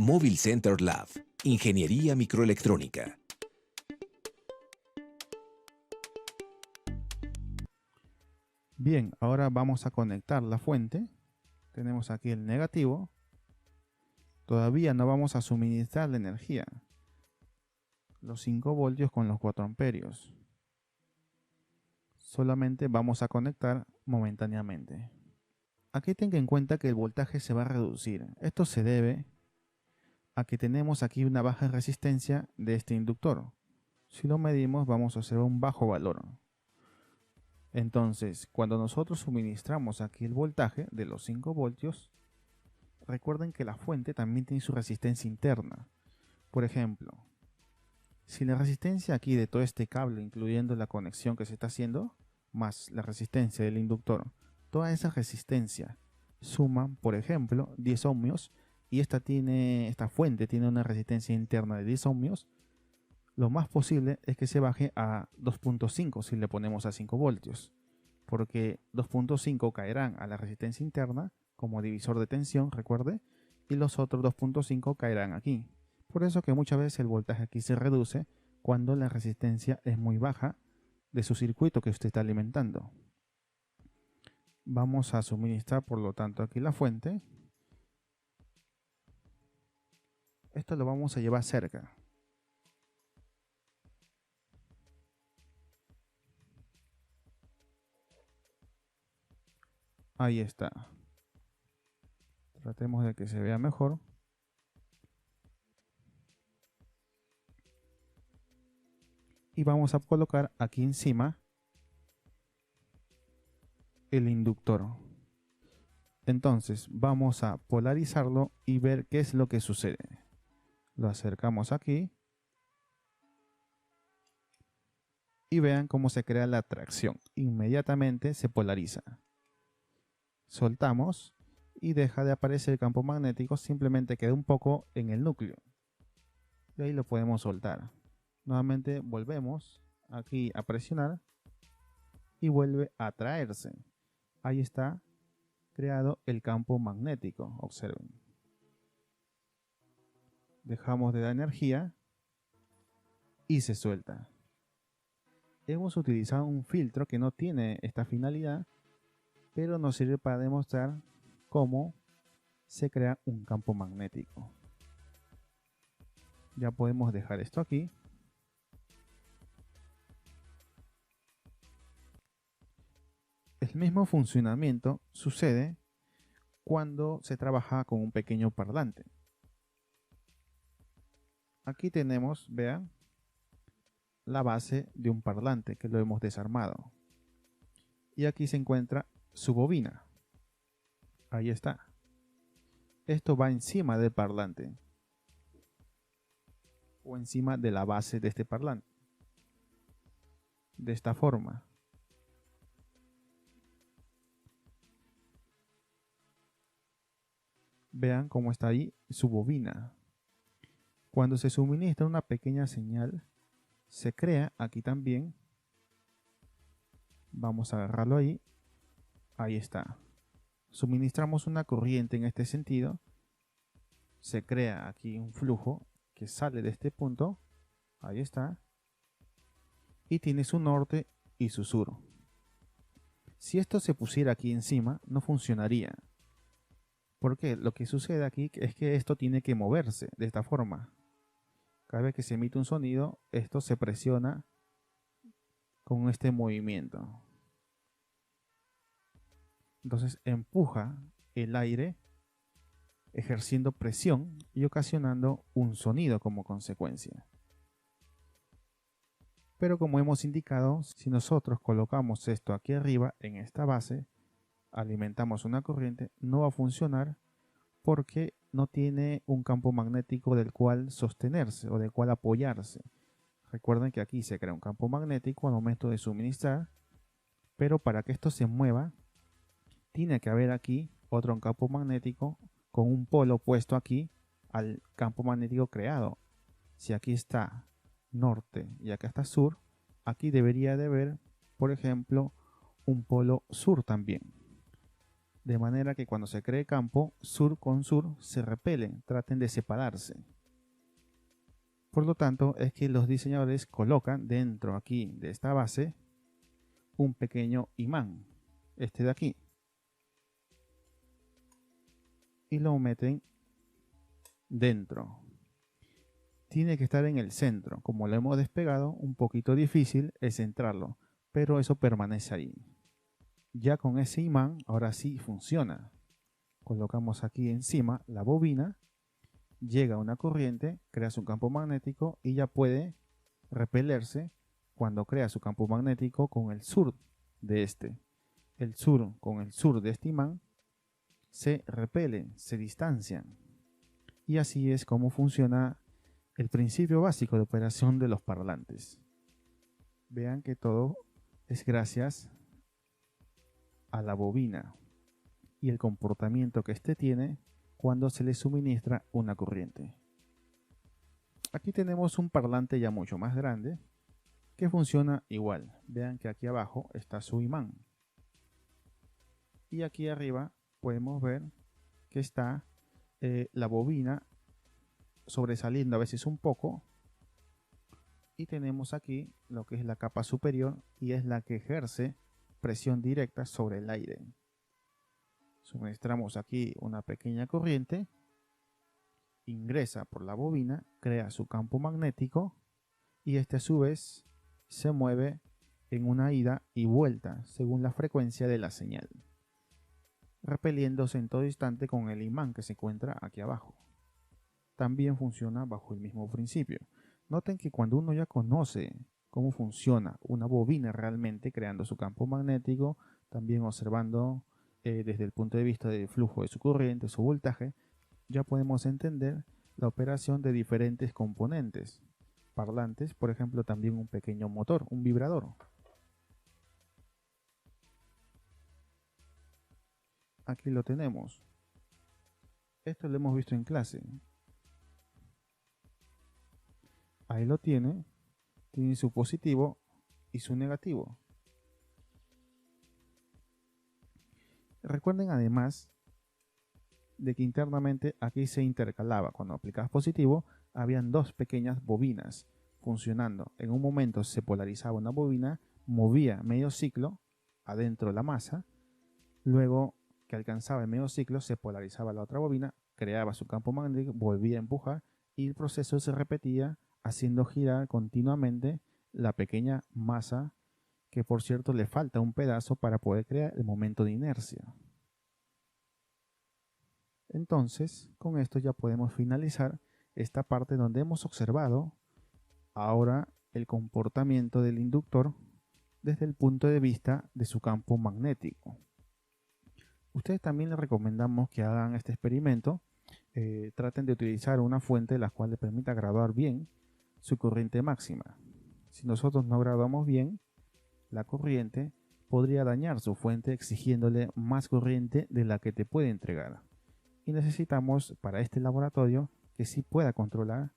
Mobile Center Lab, Ingeniería Microelectrónica. Bien, ahora vamos a conectar la fuente. Tenemos aquí el negativo. Todavía no vamos a suministrar la energía. Los 5 voltios con los 4 amperios. Solamente vamos a conectar momentáneamente. Aquí tenga en cuenta que el voltaje se va a reducir. Esto se debe a que tenemos aquí una baja resistencia de este inductor. Si lo medimos vamos a hacer un bajo valor. Entonces, cuando nosotros suministramos aquí el voltaje de los 5 voltios, recuerden que la fuente también tiene su resistencia interna. Por ejemplo, si la resistencia aquí de todo este cable, incluyendo la conexión que se está haciendo, más la resistencia del inductor, toda esa resistencia suman, por ejemplo, 10 ohmios, y esta fuente tiene una resistencia interna de 10 ohmios, lo más posible es que se baje a 2.5 si le ponemos a 5 voltios, porque 2.5 caerán a la resistencia interna como divisor de tensión, recuerde, y los otros 2.5 caerán aquí. Por eso que muchas veces el voltaje aquí se reduce cuando la resistencia es muy baja de su circuito que usted está alimentando. Vamos a suministrar por lo tanto aquí la fuente. Esto lo vamos a llevar cerca. Ahí está. Tratemos de que se vea mejor. Y vamos a colocar aquí encima el inductor. Entonces vamos a polarizarlo y ver qué es lo que sucede. Lo acercamos aquí y vean cómo se crea la atracción. Inmediatamente se polariza. Soltamos y deja de aparecer el campo magnético, simplemente queda un poco en el núcleo. Y ahí lo podemos soltar. Nuevamente volvemos aquí a presionar y vuelve a atraerse. Ahí está creado el campo magnético, observen. Dejamos de dar energía y se suelta. Hemos utilizado un filtro que no tiene esta finalidad, pero nos sirve para demostrar cómo se crea un campo magnético. Ya podemos dejar esto aquí. El mismo funcionamiento sucede cuando se trabaja con un pequeño parlante. Aquí tenemos, vean, la base de un parlante que lo hemos desarmado. Y aquí se encuentra su bobina. Ahí está. Esto va encima del parlante o encima de la base de este parlante. De esta forma. Vean cómo está ahí su bobina. Cuando se suministra una pequeña señal, se crea aquí también. Vamos a agarrarlo ahí. Ahí está. Suministramos una corriente en este sentido. Se crea aquí un flujo que sale de este punto. Ahí está. Y tiene su norte y su sur. Si esto se pusiera aquí encima, no funcionaría. Porque lo que sucede aquí es que esto tiene que moverse de esta forma. Cada vez que se emite un sonido, esto se presiona con este movimiento. Entonces empuja el aire ejerciendo presión y ocasionando un sonido como consecuencia. Pero como hemos indicado, si nosotros colocamos esto aquí arriba en esta base, alimentamos una corriente, no va a funcionar porque no tiene un campo magnético del cual sostenerse o del cual apoyarse. Recuerden que aquí se crea un campo magnético al momento de suministrar, pero para que esto se mueva, tiene que haber aquí otro campo magnético con un polo puesto aquí al campo magnético creado. Si aquí está norte y acá está sur, aquí debería de haber, por ejemplo, un polo sur también. de manera que cuando se cree campo, sur con sur se repelen, traten de separarse. Por lo tanto, es que los diseñadores colocan dentro aquí de esta base un pequeño imán, este de aquí, y lo meten dentro. Tiene que estar en el centro. Como lo hemos despegado, un poquito difícil es centrarlo, pero eso permanece ahí. Ya con ese imán, ahora sí funciona. Colocamos aquí encima la bobina, llega una corriente, crea su campo magnético y ya puede repelerse cuando crea su campo magnético con el sur de este. El sur con el sur de este imán se repelen, se distancian. Y así es como funciona el principio básico de operación de los parlantes. Vean que todo es gracias a la bobina y el comportamiento que éste tiene cuando se le suministra una corriente. Aquí tenemos un parlante ya mucho más grande que funciona igual. Vean que aquí abajo está su imán. Y aquí arriba podemos ver que está la bobina sobresaliendo a veces un poco. Y tenemos aquí lo que es la capa superior y es la que ejerce presión directa sobre el aire. Suministramos aquí una pequeña corriente, ingresa por la bobina, crea su campo magnético y este a su vez se mueve en una ida y vuelta según la frecuencia de la señal, repeliéndose en todo instante con el imán que se encuentra aquí abajo. También funciona bajo el mismo principio. Noten que cuando uno ya conoce cómo funciona una bobina realmente creando su campo magnético, también observando desde el punto de vista del flujo de su corriente, su voltaje, ya podemos entender la operación de diferentes componentes. Parlantes, por ejemplo, también un pequeño motor, un vibrador. Aquí lo tenemos. Esto lo hemos visto en clase. Ahí lo tiene su positivo y su negativo. Recuerden además de que internamente aquí se intercalaba. Cuando aplicabas positivo, habían dos pequeñas bobinas funcionando. En un momento se polarizaba una bobina, movía medio ciclo adentro de la masa, luego que alcanzaba el medio ciclo se polarizaba la otra bobina, creaba su campo magnético, volvía a empujar y el proceso se repetía haciendo girar continuamente la pequeña masa, que por cierto le falta un pedazo para poder crear el momento de inercia. Entonces, con esto ya podemos finalizar esta parte donde hemos observado ahora el comportamiento del inductor desde el punto de vista de su campo magnético. Ustedes también les recomendamos que hagan este experimento, traten de utilizar una fuente la cual les permita graduar bien su corriente máxima. Si nosotros no graduamos bien la corriente, podría dañar su fuente exigiéndole más corriente de la que te puede entregar. Y necesitamos para este laboratorio que sí pueda controlar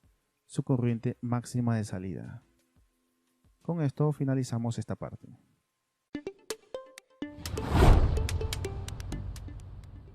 su corriente máxima de salida. Con esto finalizamos esta parte.